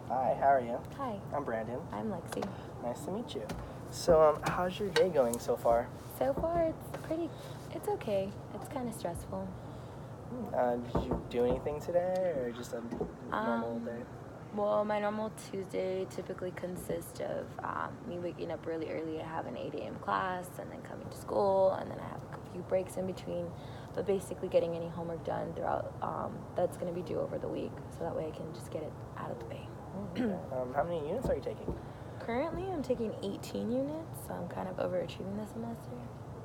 Hi, how are you? Hi, I'm Brandon. I'm Lexi. Nice to meet you. So, how's your day going so far? So far, it's okay. It's kind of stressful. Did you do anything today, or just a normal day? Well, my normal Tuesday typically consists of me waking up really early. I have an 8 a.m. class, and then coming to school, and then I have a few breaks in between. But basically, getting any homework done throughout that's going to be due over the week, so that way I can just get it out of the way. Okay. How many units are you taking? Currently, I'm taking 18 units. So I'm kind of overachieving this semester.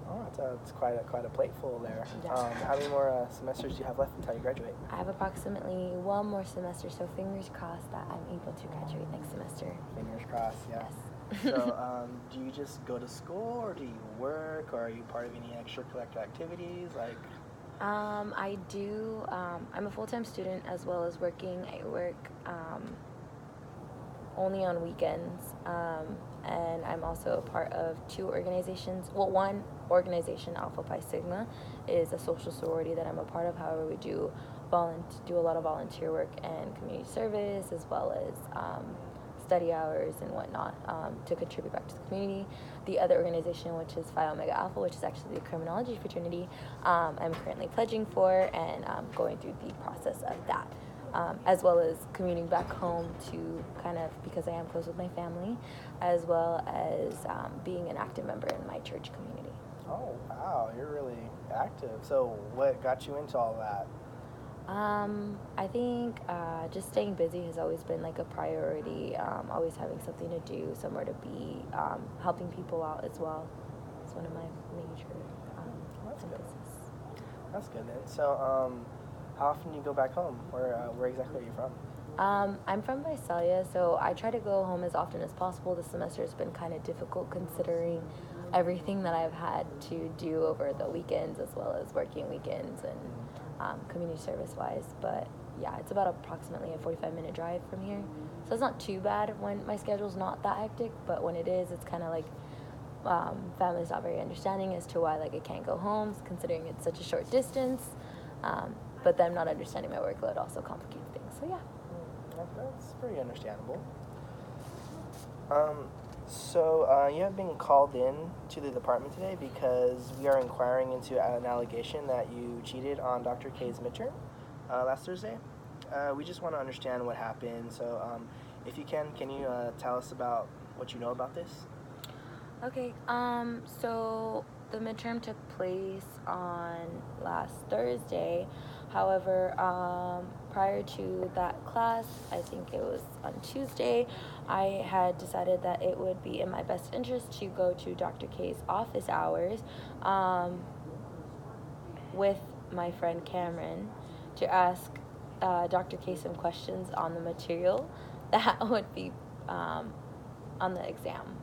Oh, it's quite a plate full there. Yeah. How many more semesters do you have left until you graduate? I have approximately one more semester, so fingers crossed that I'm able to graduate next semester. Fingers crossed, yeah. Yes. So, do you just go to school, or do you work, or are you part of any extracurricular activities? I do. I'm a full-time student as well as working. I work only on weekends, and I'm also a part of two organizations. Well, one organization, Alpha Pi Sigma, is a social sorority that I'm a part of. However, we do a lot of volunteer work and community service, as well as study hours and whatnot, to contribute back to the community. The other organization, which is Phi Omega Alpha, which is actually the criminology fraternity, I'm currently pledging for and going through the process of that. As well as commuting back home to kind of, because I am close with my family, as well as being an active member in my church community. Oh, wow, you're really active. So, what got you into all that? I think just staying busy has always been like a priority. Always having something to do, somewhere to be, helping people out as well. It's one of my major emphasis. That's good then. So, how often do you go back home? Where exactly are you from? I'm from Visalia, so I try to go home as often as possible. This semester has been kind of difficult considering everything that I've had to do over the weekends, as well as working weekends and community service wise. But yeah, it's about approximately a 45-minute drive from here, so it's not too bad when my schedule's not that hectic. But when it is, it's kind of like family's not very understanding as to why I can't go home, considering it's such a short distance. But them not understanding my workload also complicates things. So yeah. That's pretty understandable. You have been called in to the department today because we are inquiring into an allegation that you cheated on Dr. K's midterm last Thursday. We just want to understand what happened. So, if you can you tell us about what you know about this? Okay. So the midterm took place on last Thursday. However, prior to that class, I think it was on Tuesday, I had decided that it would be in my best interest to go to Dr. K's office hours with my friend Cameron to ask Dr. K some questions on the material that would be on the exam.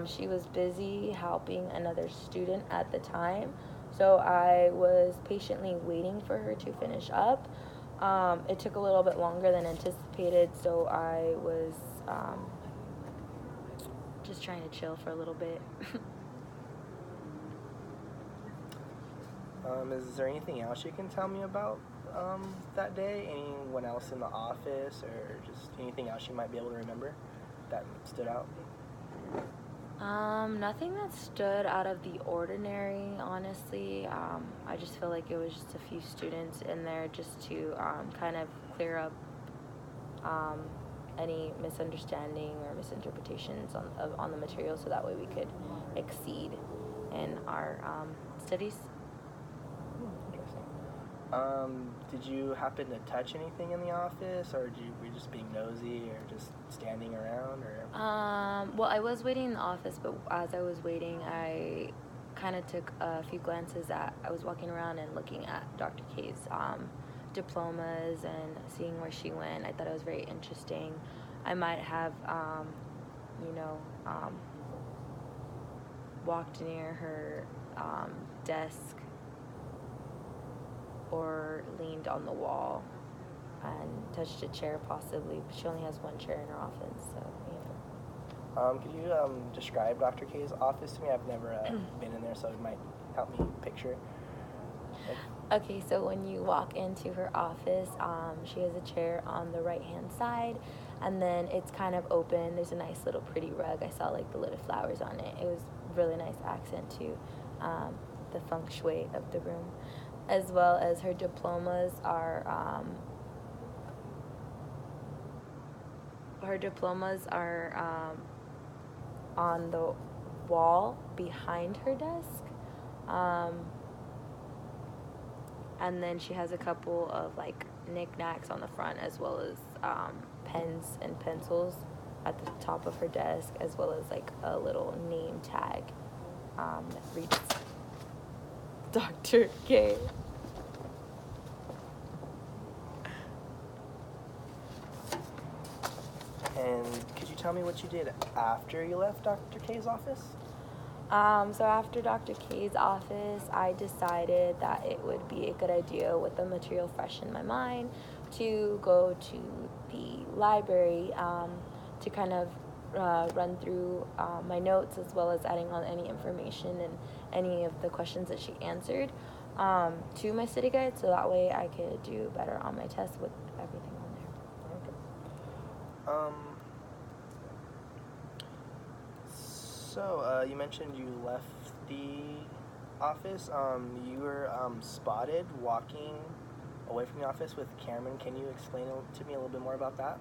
She was busy helping another student at the time, so I was patiently waiting for her to finish up. It took a little bit longer than anticipated, so I was just trying to chill for a little bit. Is there anything else you can tell me about that day? Anyone else in the office, or just anything else you might be able to remember that stood out? Nothing that stood out of the ordinary, honestly. I just feel like it was just a few students in there just to kind of clear up any misunderstanding or misinterpretations on the material, so that way we could exceed in our studies. Interesting. Did you happen to touch anything in the office, or were you just being nosy, or just standing around, or? Well, I was waiting in the office, but as I was waiting, I kind of took a few glances I was walking around and looking at Dr. K's diplomas and seeing where she went. I thought it was very interesting. I might have, walked near her desk or leaned on the wall and touched a chair possibly, but she only has one chair in her office, so Could you describe Dr. K's office to me? I've never been in there, so it might help me picture it. Okay, so when you walk into her office, she has a chair on the right hand side, and then it's kind of open. There's a nice little pretty rug. I saw like the little flowers on it. It was really nice accent to the feng shui of the room, as well as her diplomas are. On the wall behind her desk. And then she has a couple of like knickknacks on the front, as well as pens and pencils at the top of her desk, as well as like a little name tag that reads Dr. K. And could you tell me what you did after you left Dr. K's office? So after Dr. K's office, I decided that it would be a good idea, with the material fresh in my mind, to go to the library to kind of run through my notes, as well as adding on any information and any of the questions that she answered to my study guide, so that way I could do better on my test with everything on there. Okay. So you mentioned you left the office. You were spotted walking away from the office with Cameron. Can you explain to me a little bit more about that?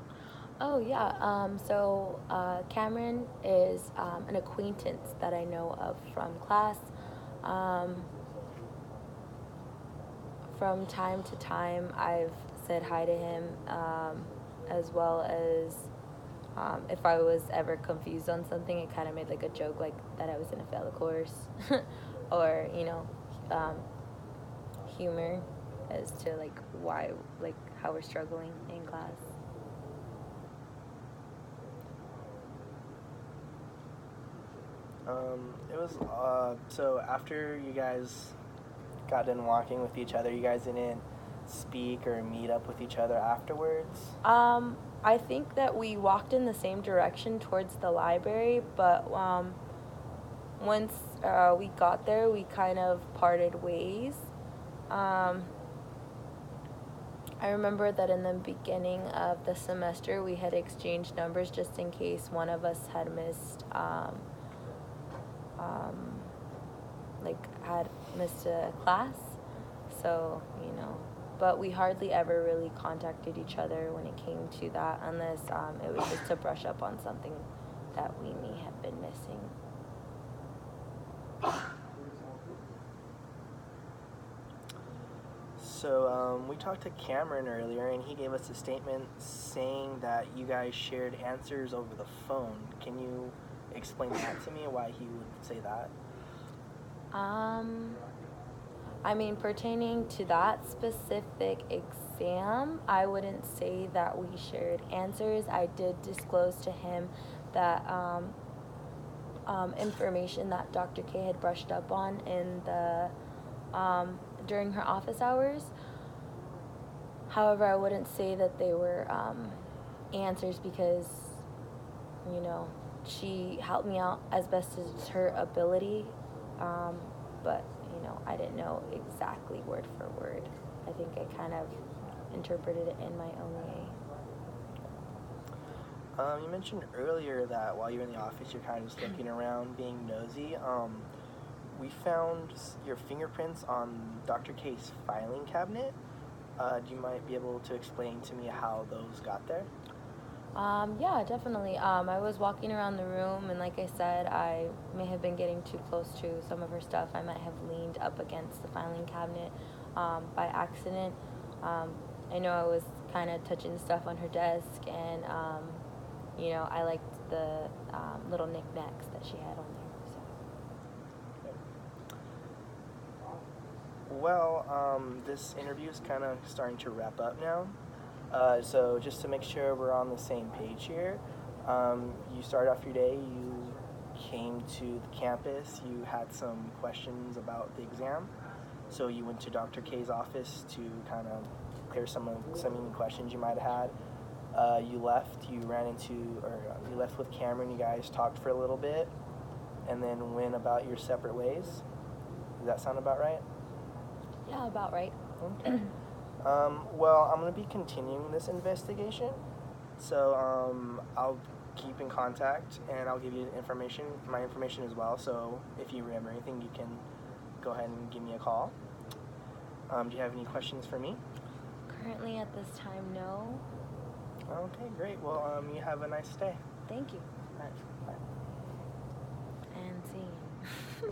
Oh, yeah. So Cameron is an acquaintance that I know of from class. From time to time, I've said hi to him, as well as if I was ever confused on something, I kind of made like a joke, like that I was gonna fail a course, or humor as to like why, like how we're struggling in class. It was so after you guys got done walking with each other, you guys didn't speak or meet up with each other afterwards? I think that we walked in the same direction towards the library, but once we got there, we kind of parted ways. I remember that in the beginning of the semester, we had exchanged numbers just in case one of us had had missed a class. So, but we hardly ever really contacted each other when it came to that, unless it was just to brush up on something that we may have been missing. So we talked to Cameron earlier, and he gave us a statement saying that you guys shared answers over the phone. Can you explain that to me, why he would say that? Pertaining to that specific exam, I wouldn't say that we shared answers. I did disclose to him that information that Dr. K had brushed up on in the during her office hours. However, I wouldn't say that they were answers, because she helped me out as best as her ability, but I didn't know exactly word for word. I think I kind of interpreted it in my own way. You mentioned earlier that while you're in the office, you're kind of just looking around, being nosy. We found your fingerprints on Dr. K's filing cabinet. You might be able to explain to me how those got there? Yeah, definitely. I was walking around the room, and like I said, I may have been getting too close to some of her stuff. I might have leaned up against the filing cabinet by accident. I know I was kind of touching stuff on her desk, and I liked the little knickknacks that she had on there. Well, this interview is kind of starting to wrap up now. So just to make sure we're on the same page here, you started off your day, you came to the campus, you had some questions about the exam, so you went to Dr. K's office to kind of clear some questions you might have had. You left with Cameron, you guys talked for a little bit, and then went about your separate ways. Does that sound about right? Yeah, about right. Okay. Well, I'm going to be continuing this investigation. So I'll keep in contact and I'll give you my information as well. So if you remember anything, you can go ahead and give me a call. Do you have any questions for me? Currently at this time, no. Okay, great. Well, you have a nice day. Thank you. All right, bye. And scene.